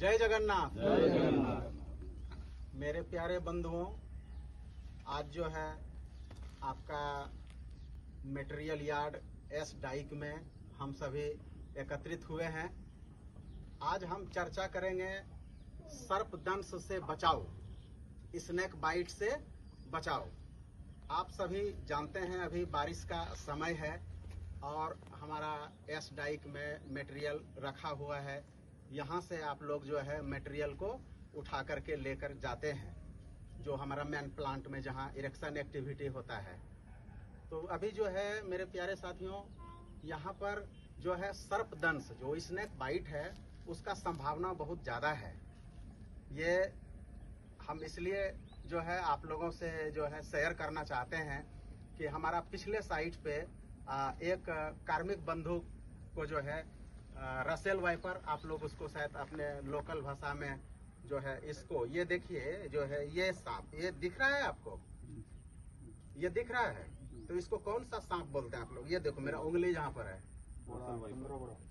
जय जगन्नाथ। जय जगन्नाथ। मेरे प्यारे बंधुओं, आज जो है आपका मटेरियल यार्ड एस डाइक में हम सभी एकत्रित हुए हैं। आज हम चर्चा करेंगे सर्पदंश से बचाओ, स्नेक बाइट से बचाओ। आप सभी जानते हैं अभी बारिश का समय है और हमारा एस डाइक में मटेरियल रखा हुआ है। यहाँ से आप लोग जो है मटेरियल को उठा करके लेकर जाते हैं, जो हमारा मेन प्लांट में जहाँ इरेक्शन एक्टिविटी होता है। तो अभी जो है मेरे प्यारे साथियों, यहाँ पर जो है सर्पदंश जो स्नेक बाइट है उसका संभावना बहुत ज़्यादा है। ये हम इसलिए जो है आप लोगों से जो है शेयर करना चाहते हैं कि हमारा पिछले साइट पे एक कार्मिक बंधु को जो है रसेल वाइपर, आप लोग उसको शायद अपने लोकल भाषा में जो है इसको, ये देखिए जो है ये सांप, ये दिख रहा है आपको, ये दिख रहा है। तो इसको कौन सा सांप बोलते हैं आप लोग? ये देखो मेरा उंगली जहाँ पर है,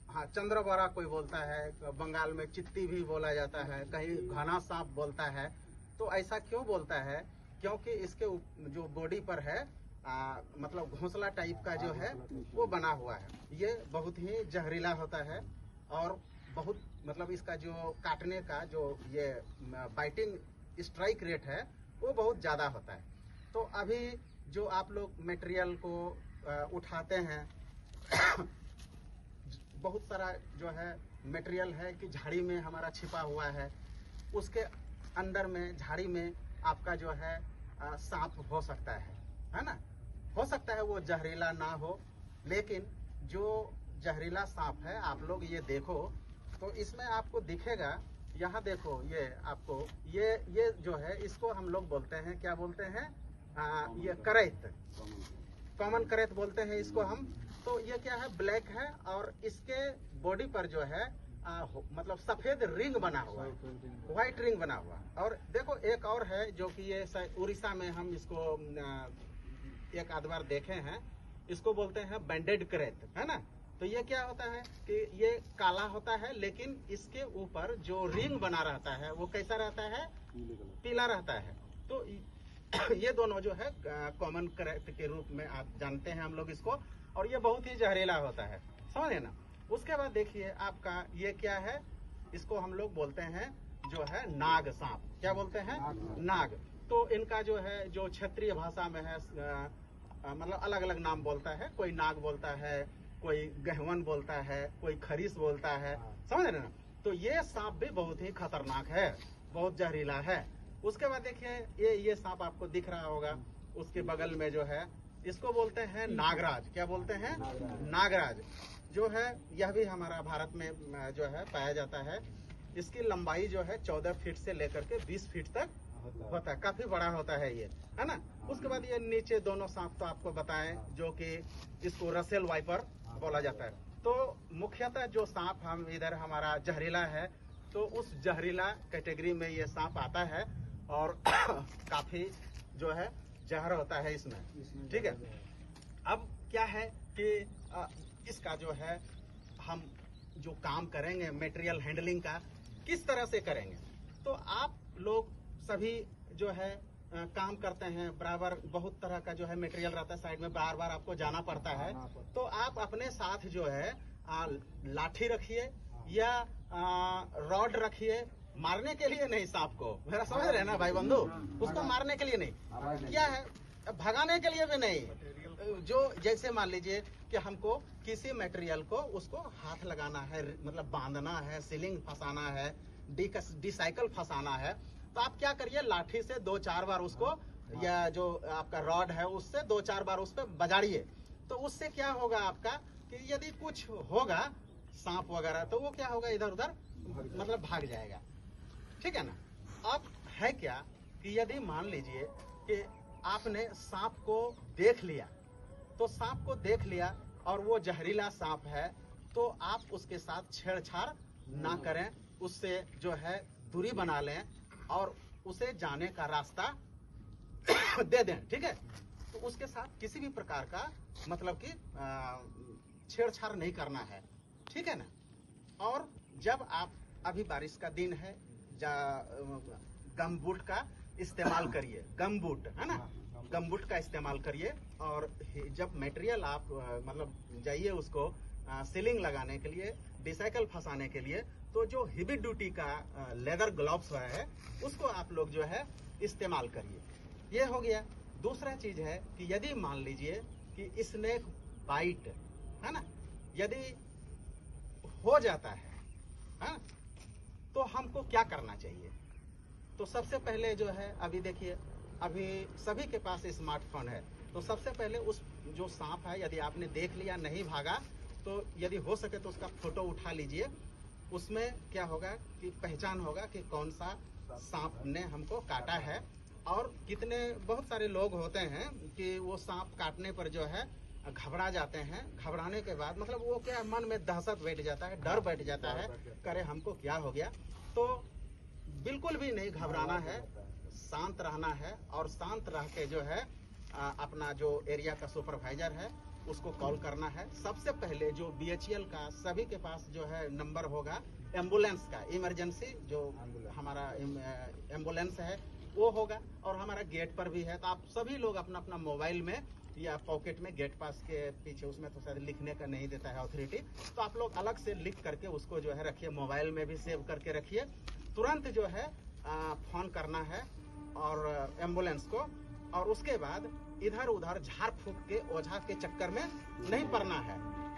हाँ चंद्रबड़ा कोई बोलता है, बंगाल में चित्ती भी बोला जाता है, कहीं घना सांप बोलता है। तो ऐसा क्यों बोलता है? क्योंकि इसके जो बॉडी पर है मतलब घोंसला टाइप का जो है वो बना हुआ है। ये बहुत ही जहरीला होता है और बहुत मतलब इसका जो काटने का जो ये बाइटिंग स्ट्राइक रेट है वो बहुत ज़्यादा होता है। तो अभी जो आप लोग मटेरियल को उठाते हैं बहुत सारा जो है मटेरियल है कि झाड़ी में हमारा छिपा हुआ है, उसके अंदर में झाड़ी में आपका जो है सांप हो सकता है ना? हो सकता है वो जहरीला ना हो, लेकिन जो जहरीला सांप है आप लोग ये देखो तो इसमें आपको दिखेगा, यहाँ देखो ये आपको ये जो है इसको हम लोग बोलते हैं, क्या बोलते हैं? ये करैत, कॉमन करैत बोलते हैं इसको हम। तो ये क्या है? ब्लैक है और इसके बॉडी पर जो है मतलब सफेद रिंग बना हुआ है, व्हाइट रिंग बना हुआ। और देखो एक और है जो कि ये उड़ीसा में हम इसको एक आध बार देखे हैं, इसको बोलते हैं बैंडेड करैत, है ना? तो ये क्या होता है कि ये काला होता है, लेकिन इसके ऊपर जो रिंग बना रहता है वो कैसा रहता है? पीला रहता है। तो ये दोनों जो है कॉमन करैत के रूप में आप जानते हैं हम लोग इसको, और ये बहुत ही जहरीला होता है, समझे ना? उसके बाद देखिए आपका ये क्या है? इसको हम लोग बोलते हैं जो है नाग सांप। क्या बोलते हैं? नाग। तो इनका जो है जो क्षेत्रीय भाषा में है मतलब अलग अलग नाम बोलता है, कोई नाग बोलता है, कोई गहवन बोलता है, कोई खरीस बोलता है, समझ रहे ना? तो ये सांप भी बहुत ही खतरनाक है, बहुत जहरीला है। उसके बाद देखिए ये सांप आपको दिख रहा होगा, उसके बगल में जो है इसको बोलते हैं नागराज। क्या बोलते हैं? नागराज जो है यह भी हमारा भारत में जो है पाया जाता है। इसकी लंबाई जो है 14 फीट से लेकर के 20 फीट तक होता है, काफी बड़ा होता है ये, है ना? उसके बाद ये नीचे दोनों सांप तो आपको बताएं जो कि इसको रसेल वाइपर बोला जाता है। तो मुख्यतः जो सांप हम इधर हमारा जहरीला है, तो उस जहरीला कैटेगरी में ये सांप आता है और काफी जो है जहर होता है इसमें, ठीक है? अब क्या है कि इसका जो है हम जो काम करेंगे मटेरियल हैंडलिंग का किस तरह से करेंगे, तो आप लोग सभी जो है काम करते हैं, बराबर बहुत तरह का जो है मटेरियल रहता है साइड में, बार बार आपको जाना पड़ता है। तो आप अपने साथ जो है लाठी रखिए या रॉड रखिए, मारने के लिए नहीं सांप को, मेरा समझ रहे ना भाई बंधु? उसको मारने के लिए नहीं, क्या है भगाने के लिए भी नहीं। जो जैसे मान लीजिए कि हमको किसी मटेरियल को उसको हाथ लगाना है, मतलब बांधना है, सीलिंग फंसाना है, डिसाइकल फंसाना है, तो आप क्या करिए, लाठी से 2-4 बार उसको, या जो आपका रॉड है उससे 2-4 बार उस पर बजाड़िए। तो उससे क्या होगा आपका कि यदि कुछ होगा सांप वगैरह तो वो क्या होगा, इधर उधर मतलब भाग जाएगा, ठीक है ना? अब है क्या कि यदि मान लीजिए कि आपने सांप को देख लिया, तो सांप को देख लिया और वो जहरीला सांप है, तो आप उसके साथ छेड़छाड़ ना करें, उससे जो है दूरी बना लें और उसे जाने का रास्ता दे दें, ठीक है? तो उसके साथ किसी भी प्रकार का मतलब कि छेड़छाड़ नहीं करना है, ठीक है ना? और जब आप अभी बारिश का दिन है, गमबूट का इस्तेमाल करिए, गमबूट है ना, गमबूट का इस्तेमाल करिए। और जब मटेरियल आप मतलब जाइए उसको सीलिंग लगाने के लिए, डिसाइकल फंसाने के लिए, तो जो हेवी ड्यूटी का लेदर ग्लव्स है उसको आप लोग जो है इस्तेमाल करिए। ये हो गया। दूसरा चीज है कि यदि मान लीजिए कि स्नेक बाइट है ना, यदि हो जाता है तो हमको क्या करना चाहिए? तो सबसे पहले जो है, अभी देखिए, अभी सभी के पास स्मार्टफोन है, तो सबसे पहले उस जो सांप है यदि आपने देख लिया नहीं भागा, तो यदि हो सके तो उसका फोटो उठा लीजिए। उसमें क्या होगा कि पहचान होगा कि कौन सा सांप ने हमको काटा है। और कितने बहुत सारे लोग होते हैं कि वो सांप काटने पर जो है घबरा जाते हैं। घबराने के बाद मतलब वो क्या, मन में दहशत बैठ जाता है, डर बैठ जाता है, करे हमको क्या हो गया। तो बिल्कुल भी नहीं घबराना है, शांत रहना है। और शांत रह के जो है अपना जो एरिया का सुपरवाइजर है उसको कॉल करना है। सबसे पहले जो BHEL का सभी के पास जो है नंबर होगा एम्बुलेंस का, इमरजेंसी जो हमारा एम्बुलेंस है वो होगा। और हमारा गेट पर भी है, तो आप सभी लोग अपना अपना मोबाइल में या पॉकेट में, गेट पास के पीछे, उसमें तो शायद लिखने का नहीं देता है अथॉरिटी, तो आप लोग अलग से लिख करके उसको जो है रखिए, मोबाइल में भी सेव करके रखिए। तुरंत जो है फोन करना है और एम्बुलेंस को। और उसके बाद इधर उधर झाड़ फूक के ओझा के चक्कर में नहीं पड़ना है।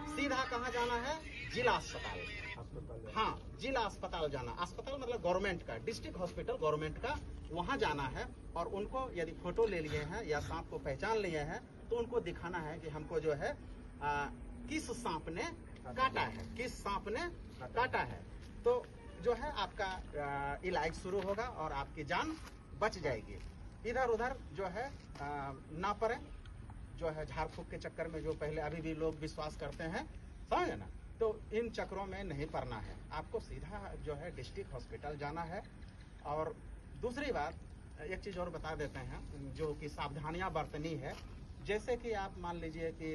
सीधा कहाँ जाना है? जिला अस्पताल। हाँ, जिला अस्पताल जाना। अस्पताल मतलब गवर्नमेंट का, डिस्ट्रिक्ट हॉस्पिटल गवर्नमेंट का, वहाँ जाना है। और उनको यदि फोटो ले लिए हैं या सांप को पहचान लिए हैं तो उनको दिखाना है कि हमको जो है किस सांप ने काटा है, किस सांप ने काटा है। तो जो है आपका इलाज शुरू होगा और आपकी जान बच जाएगी। इधर उधर जो है ना पड़े, जो है झाड़ फूक के चक्कर में जो पहले अभी भी लोग विश्वास करते हैं, समझे ना, तो इन चक्करों में नहीं पड़ना है। आपको सीधा जो है डिस्ट्रिक्ट हॉस्पिटल जाना है। और दूसरी बात, एक चीज़ और बता देते हैं जो कि सावधानियां बरतनी है। जैसे कि आप मान लीजिए कि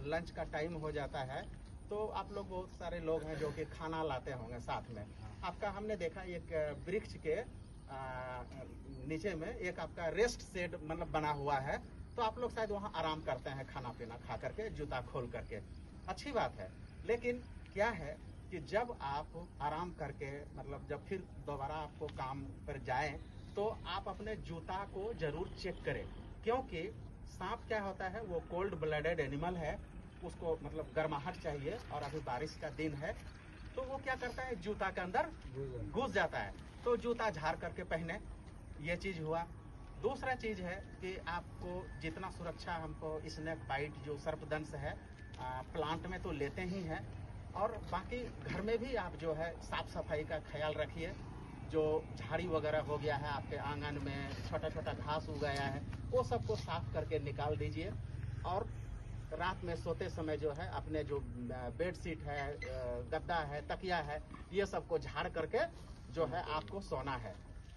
लंच का टाइम हो जाता है, तो आप लोग, बहुत सारे लोग हैं जो कि खाना लाते होंगे साथ में। आपका हमने देखा एक वृक्ष के नीचे में एक आपका रेस्ट शेड मतलब बना हुआ है, तो आप लोग शायद वहाँ आराम करते हैं खाना पीना खा करके, जूता खोल करके। अच्छी बात है, लेकिन क्या है कि जब आप आराम करके मतलब जब फिर दोबारा आपको काम पर जाएं, तो आप अपने जूता को जरूर चेक करें। क्योंकि सांप क्या होता है, वो कोल्ड ब्लडेड एनिमल है, उसको मतलब गर्माहट चाहिए। और अभी बारिश का दिन है, तो वो क्या करता है, जूता के अंदर घुस जाता है। तो जूता झाड़ करके पहने, ये चीज हुआ। दूसरा चीज है कि आपको जितना सुरक्षा हमको स्नेक बाइट जो सर्पदंश है प्लांट में तो लेते ही हैं, और बाकी घर में भी आप जो है साफ सफाई का ख्याल रखिए। जो झाड़ी वगैरह हो गया है आपके आंगन में, छोटा छोटा घास उगाया है, वो सबको साफ करके निकाल दीजिए। और रात में सोते समय जो है अपने जो बेडशीट है, गद्दा है, तकिया है, ये सबको झाड़ करके जो है आपको सोना है।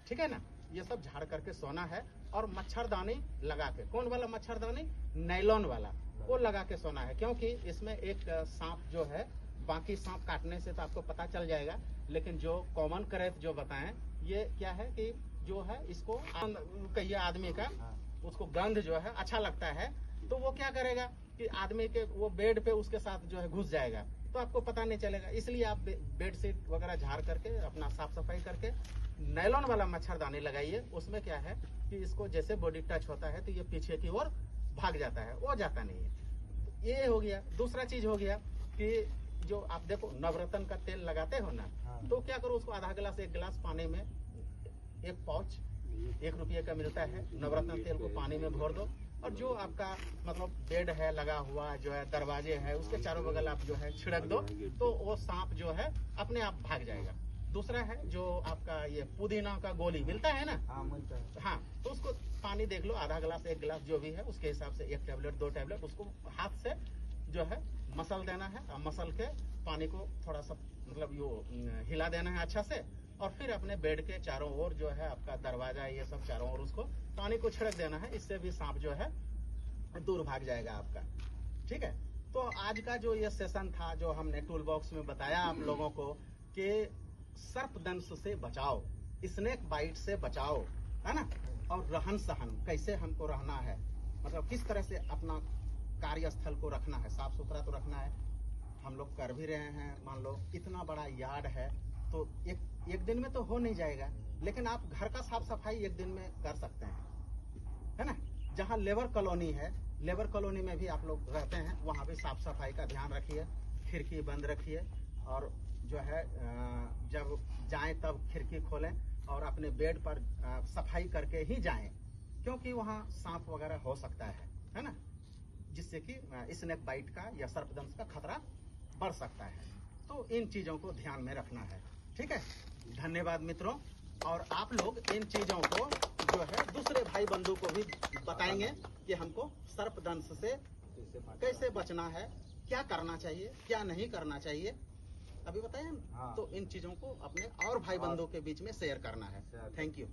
ठीक है ना, ये सब झाड़ करके सोना है। और मच्छरदानी लगा के, कौन वाला मच्छरदानी? नायलॉन वाला, वो लगा के सोना है। क्योंकि इसमें एक सांप जो है, बाकी सांप काटने से तो आपको पता चल जाएगा, लेकिन जो कॉमन करेक्ट जो बताएं, ये क्या है कि जो है इसको कहिए आदमी का, उसको गंध जो है अच्छा लगता है, तो वो क्या करेगा कि आदमी के वो बेड पे उसके साथ जो है घुस जाएगा, तो आपको पता नहीं चलेगा। इसलिए आप बेडशीट वगैरह झाड़ करके अपना साफ सफाई करके नायलॉन वाला मच्छरदानी लगाइए। उसमें क्या है कि इसको जैसे बॉडी टच होता है तो ये पीछे की ओर भाग जाता है, वो जाता नहीं है। ये हो गया। दूसरा चीज हो गया कि जो आप देखो नवरत्न का तेल लगाते हो ना, तो क्या करो, उसको आधा गिलास 1 गिलास पानी में, एक पाउच 1 रुपये का मिलता है, नवरत्न तेल को पानी में भर दो। और जो आपका मतलब बेड है लगा हुआ, जो है दरवाजे है, उसके चारों बगल आप जो है छिड़क दो, तो वो सांप जो है अपने आप भाग जाएगा। दूसरा है जो आपका ये पुदीना का गोली मिलता है ना, मिलता है। हाँ, तो उसको पानी देख लो, आधा गिलास 1 गिलास जो भी है उसके हिसाब से 1 टैबलेट 2 टैबलेट उसको हाथ से जो है मसल देना है। और मसल के पानी को थोड़ा सा मतलब यो हिला देना है अच्छा से। और फिर अपने बेड के चारों ओर जो है आपका दरवाजा, ये सब चारों ओर उसको पानी को छिड़क देना है। इससे भी सांप जो है दूर भाग जाएगा आपका। ठीक है, तो आज का जो ये सेशन था, जो हमने टूल बॉक्स में बताया आप लोगों को कि सर्पदंश से बचाओ, स्नेक बाइट से बचाओ, है ना। और रहन सहन कैसे हमको रहना है, मतलब किस तरह से अपना कार्यस्थल को रखना है, साफ सुथरा तो रखना है। हम लोग कर भी रहे हैं, मान लो इतना बड़ा यार्ड है तो एक दिन में तो हो नहीं जाएगा, लेकिन आप घर का साफ सफाई एक दिन में कर सकते हैं, है ना। जहाँ लेबर कॉलोनी है, लेबर कॉलोनी में भी आप लोग रहते हैं, वहाँ भी साफ सफाई का ध्यान रखिए, खिड़की बंद रखिए, और जो है जब जाएं तब खिड़की खोलें और अपने बेड पर सफाई करके ही जाएं, क्योंकि वहाँ सांप वगैरह हो सकता है ना, जिससे कि स्नेक बाइट का या सर्पदंश का खतरा बढ़ सकता है। तो इन चीजों को ध्यान में रखना है, ठीक है। धन्यवाद मित्रों। और आप लोग इन चीजों को जो है दूसरे भाई बंधु को भी बताएंगे कि हमको सर्पदंश से कैसे बचना है, क्या करना चाहिए, क्या नहीं करना चाहिए, अभी बताएं। तो इन चीजों को अपने और भाई बंधु के बीच में शेयर करना है। Thank you.